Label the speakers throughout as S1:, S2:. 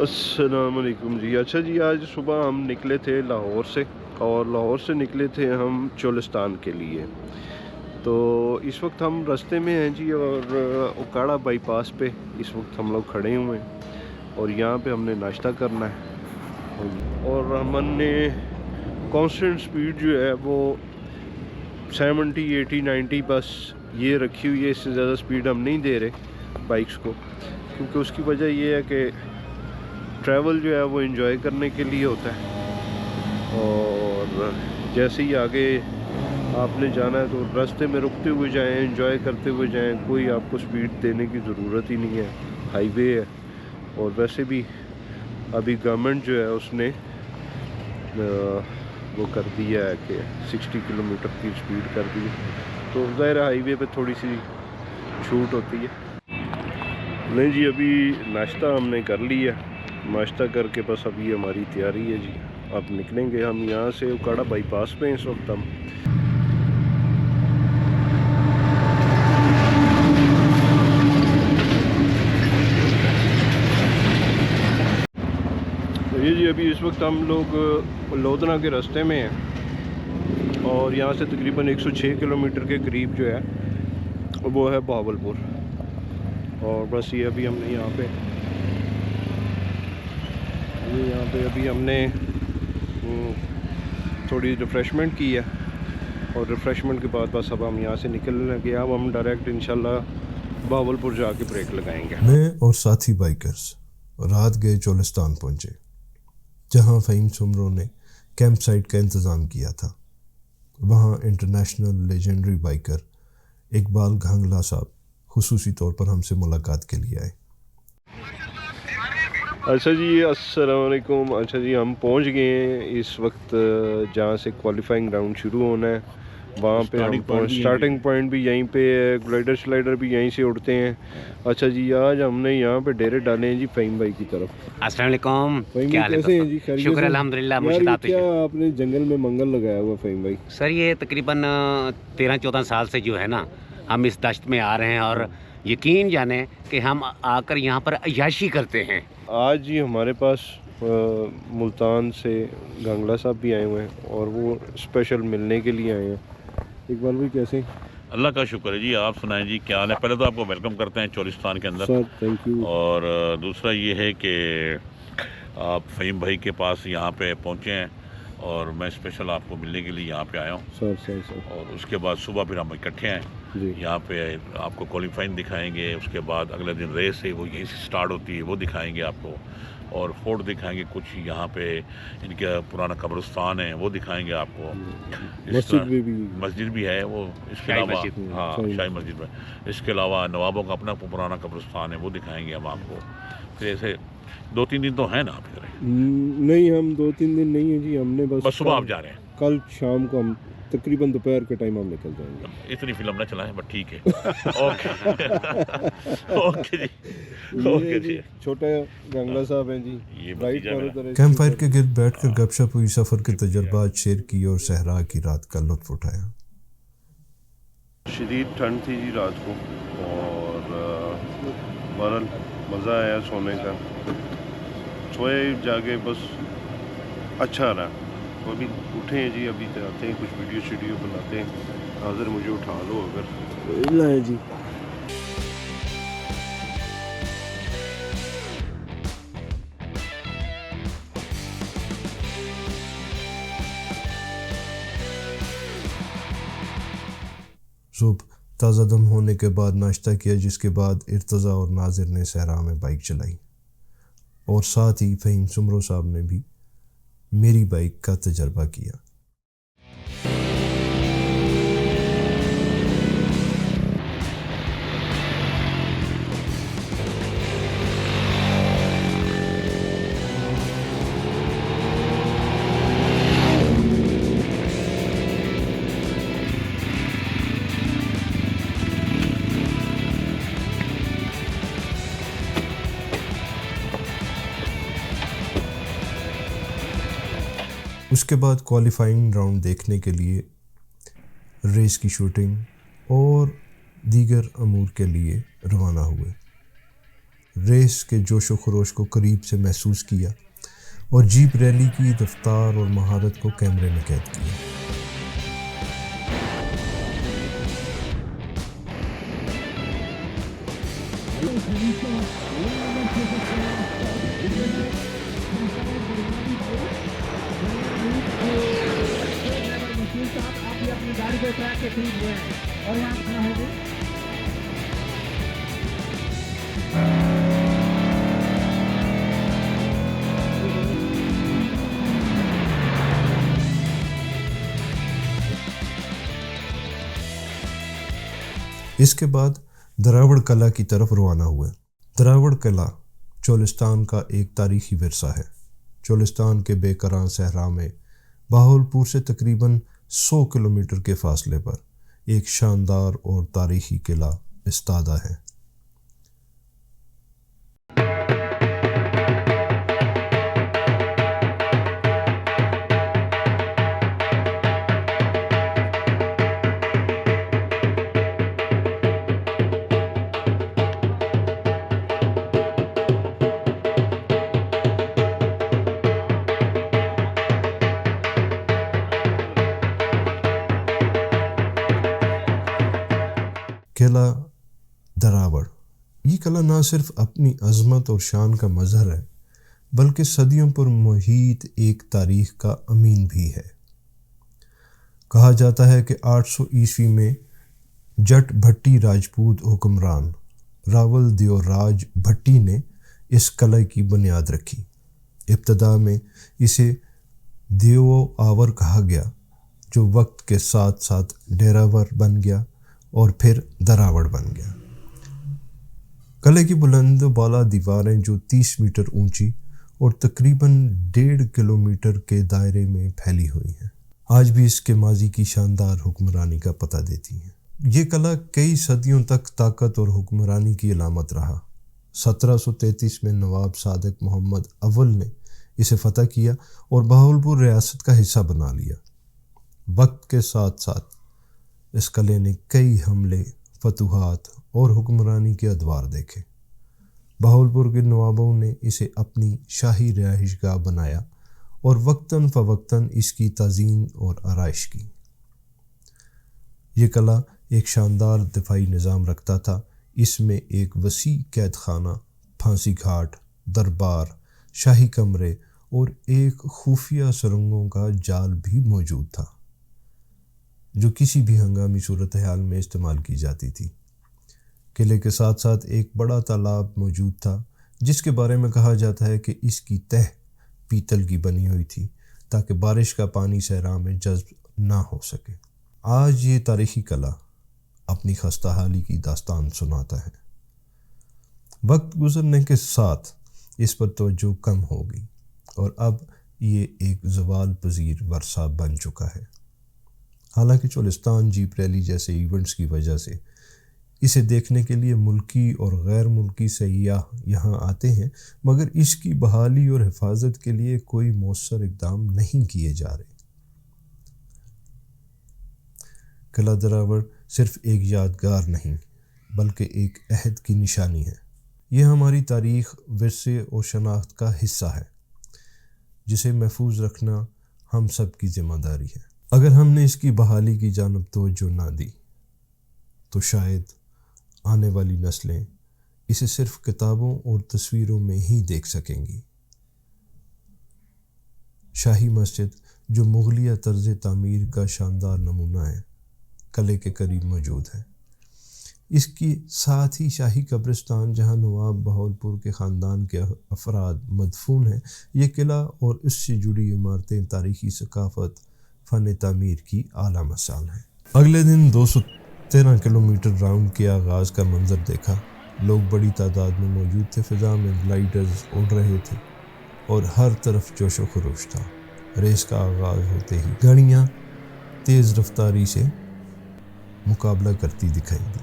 S1: अस्सलाम वालेकुम जी। अच्छा जी, आज सुबह हम निकले थे लाहौर से, और लाहौर से निकले थे हम चोलिस्तान के लिए। तो इस वक्त हम रास्ते में हैं जी, और उकाड़ा बाईपास पे इस वक्त हम लोग खड़े हुए हैं और यहाँ पे हमने नाश्ता करना है। और हमने कांस्टेंट स्पीड जो है वो 70, 80, 90 बस ये रखी हुई है। इससे ज़्यादा स्पीड हम नहीं दे रहे बाइक्स को, क्योंकि उसकी वजह ये है कि ट्रैवल जो है वो एंजॉय करने के लिए होता है। और जैसे ही आगे आपने जाना है तो रास्ते में रुकते हुए जाएं, एंजॉय करते हुए जाएं। कोई आपको स्पीड देने की ज़रूरत ही नहीं है, हाईवे है। और वैसे भी अभी गवर्नमेंट जो है उसने वो कर दिया है कि 60 किलोमीटर की स्पीड कर दी है, तो ज़ाहिर हाईवे पे थोड़ी सी छूट होती है। नहीं जी, अभी नाश्ता हमने कर लिया, नाश्ता करके बस अभी हमारी तैयारी है जी, अब निकलेंगे हम यहाँ से। उकाड़ा बाईपास पे इस वक्त हम। ये जी, अभी इस वक्त हम लोग लोधना के रास्ते में हैं और यहाँ से तकरीबन 106 किलोमीटर के करीब जो है वो है बहावलपुर। और बस ये अभी हमने यहाँ पे अभी हमने थोड़ी रिफ़्रेशमेंट की है, और रिफ़्रेशमेंट के बाद बस अब हम यहाँ से निकलने लगे। अब हम डायरेक्ट इंशाल्लाह बहावलपुर जाके ब्रेक लगाएंगे।
S2: मैं और साथी बाइकर्स रात गए चोलिस्तान पहुँचे, जहाँ फ़हीम सुमरो ने कैंप साइट का इंतज़ाम किया था। वहाँ इंटरनेशनल लेजेंडरी बाइकर इकबाल घांगला साहब खुसूसी तौर पर हमसे मुलाकात के लिए आए।
S1: अच्छा जी, अस्सलाम वालेकुम। अच्छा जी, हम पहुंच गए हैं इस वक्त जहाँ से क्वालिफाइंग राउंड शुरू होना है, वहाँ पे हम स्टार्टिंग पॉइंट भी यहीं पे है, ग्लाइडर स्लाइडर भी यहीं से उड़ते हैं। अच्छा जी, आज हमने यहाँ पे डेरे डाले हैं जी फ़हीम भाई की तरफ।
S3: अस्सलाम वालेकुम।
S1: क्या हाल है? कैसे हैं जी?
S3: शुक्र अल्हम्दुलिल्लाह। मुर्शिद आप
S1: क्या आपने जंगल में मंगल लगाया हुआ फ़हीम भाई?
S3: सर, ये तकरीबन 13-14 साल से जो है ना, हम इस दश्त में आ रहे हैं और यकीन जाने कि हम आकर यहाँ पर अय्याशी करते हैं।
S1: आज जी हमारे पास मुल्तान से घांगला साहब भी आए हुए हैं और वो स्पेशल मिलने के लिए आए हैं। इकबाल भाई कैसे हैं?
S4: अल्लाह का शुक्र है जी। आप सुनाएं जी, क्या हाल है? पहले तो आपको वेलकम करते हैं चोलिस्तान के अंदर।
S1: Sir thank you.
S4: और दूसरा ये है कि आप फ़हीम भाई के पास यहाँ पे पहुँचे हैं और मैं स्पेशल आपको मिलने के लिए यहाँ पे आया हूँ।
S1: सर
S4: और उसके बाद सुबह फिर हम इकट्ठे हैं यहाँ पे, आपको क्वालिफाइंग दिखाएंगे। उसके बाद अगले दिन रेस है वो यहीं से स्टार्ट होती है, वो दिखाएंगे आपको। और फोर्ट दिखाएंगे, कुछ यहाँ पे इनका पुराना कब्रिस्तान है वो दिखाएंगे आपको। मस्जिद भी है वो, इसके अलावा हाँ शाही मस्जिद में। इसके अलावा नवाबों का अपना पुराना कब्रिस्तान है, वो दिखाएंगे हम आपको। फिर ऐसे 2-3 दिन तो है ना आप इधर?
S1: नहीं, हम 2-3 दिन नहीं है जी, हमने बस
S4: सुबह आप जा रहे हैं।
S1: कल शाम को हम तकरीबन दोपहर के टाइम हम निकल जाएंगे।
S4: इतनी फिल्म ना चलाएं, बट ठीक है। ओके जी।
S1: छोटा घांगला साहब हैं जी,
S4: ये
S2: कैंप फायर के गिर्द बैठकर गपशप हुई, सफ़र के तजुर्बात शेयर की और सहरा की रात का लुत्फ उठाया।
S1: शदीद ठंड थी जी रात को, और बहरहाल मज़ा आया सोने का। सोए जागे बस अच्छा रहा। तो अभी उठे हैं जी, अभी आते हैं कुछ वीडियो बनाते हैं। हाजिर मुझे उठा लो अगर है जी।
S2: सुबह ताज़ा दम होने के बाद नाश्ता किया, जिसके बाद इर्तज़ा और नाजिर ने सहरा में बाइक चलाई और साथ ही फ़हीम सुमरो साहब ने भी मेरी बाइक का तजर्बा किया। उसके बाद क्वालिफाइंग राउंड देखने के लिए रेस की शूटिंग और दीगर अमूर के लिए रवाना हुए। रेस के जोशो खरोश को करीब से महसूस किया और जीप रैली की रफ्तार और महारत को कैमरे में कैद किया। इसके बाद दरावड़ कला की तरफ रवाना हुए। दरावड़ कला चोलिस्तान का एक तारीखी विरसा है। चोलिस्तान के बेकरां सहरा में बहावलपुर से तकरीबन 100 किलोमीटर के फासले पर एक शानदार और तारीखी किला इस्तादा है। किला दरावड़, ये किला न सिर्फ अपनी अजमत और शान का मजहर है बल्कि सदियों पर मुहीत एक तारीख का अमीन भी है। कहा जाता है कि 800 ईस्वी में जट भट्टी राजपूत हुक्मरान रावल देवराज भट्टी ने इस किला की बुनियाद रखी। इब्तदा में इसे देवो आवर कहा गया, जो वक्त के साथ साथ डेरावर बन गया और फिर दरावड़ बन गया। किले की बुलंद बाला दीवारें जो 30 मीटर ऊंची और तकरीबन 1.5 किलोमीटर के दायरे में फैली हुई हैं, आज भी इसके माजी की शानदार हुक्मरानी का पता देती हैं। ये किला कई सदियों तक ताकत और हुक्मरानी की अलामत रहा। 1733 में नवाब सादिक मोहम्मद अव्वल ने इसे फतह किया और बहावलपुर रियासत का हिस्सा बना लिया। वक्त के साथ साथ इस किले ने कई हमले, फतूहात और हुक्मरानी के अदवार देखे। बहावलपुर के नवाबों ने इसे अपनी शाही रिहाइशगाह बनाया और वक्तन फ़वक्तन इसकी तज़ीन और आराइश की। ये किला एक शानदार दिफाई निज़ाम रखता था। इसमें एक वसी कैद खाना, फांसी घाट, दरबार, शाही कमरे और एक खुफिया सुरंगों का जाल भी मौजूद था, जो किसी भी हंगामी सूरत हाल में इस्तेमाल की जाती थी। किले के साथ साथ एक बड़ा तालाब मौजूद था, जिसके बारे में कहा जाता है कि इसकी तह पीतल की बनी हुई थी ताकि बारिश का पानी सहरा में जज्ब ना हो सके। आज ये तारीखी किला अपनी खस्ता हाली की दास्तान सुनाता है। वक्त गुजरने के साथ इस पर तवज्जो कम होगी और अब ये एक ज़वाल पजीर वर्सा बन चुका है। हालांकि चोलिस्तान जीप रैली जैसे इवेंट्स की वजह से इसे देखने के लिए मुल्की और गैर मुल्की सयाह यहाँ आते हैं, मगर इसकी बहाली और हिफाजत के लिए कोई मौसर इक़दाम नहीं किए जा रहे। किला दरावड़ सिर्फ एक यादगार नहीं बल्कि एक अहद की निशानी है। यह हमारी तारीख़, विरसे और शनाख्त का हिस्सा है, जिसे महफूज रखना हम सब की ज़िम्मेदारी है। अगर हमने इसकी बहाली की जानब तवज्जो ना दी तो शायद आने वाली नस्लें इसे सिर्फ किताबों और तस्वीरों में ही देख सकेंगी। शाही मस्जिद, जो मुगलिया तर्ज तामीर का शानदार नमूना है, किले के करीब मौजूद है। इसके साथ ही शाही कब्रिस्तान, जहां नवाब बहावलपुर के ख़ानदान के अफराद मदफून हैं। यह किला और इससे जुड़ी इमारतें तारीखी सकाफत, फ़न तामीर की आला मिसाल हैं। अगले दिन 213 किलोमीटर राउंड के आगाज़ का मंजर देखा। लोग बड़ी तादाद में मौजूद थे। फ़िज़ा में ग्लाइडर्स उड़ रहे थे और हर तरफ जोशो खरोश था। रेस का आगाज़ होते ही गाड़ियाँ तेज़ रफ्तारी से मुकाबला करती दिखाई दी,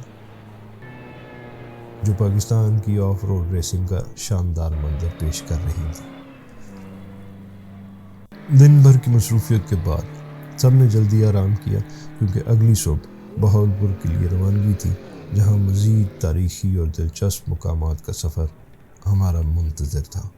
S2: जो पाकिस्तान की ऑफ रोड रेसिंग का शानदार मंजर पेश कर रही थी। दिन भर की मसरूफियत के बाद सबने जल्दी आराम किया, क्योंकि अगली सुबह बहावलपुर के लिए रवानगी थी, जहां मज़ीद तारीखी और दिलचस्प मुकामात का सफ़र हमारा मुंतज़िर था।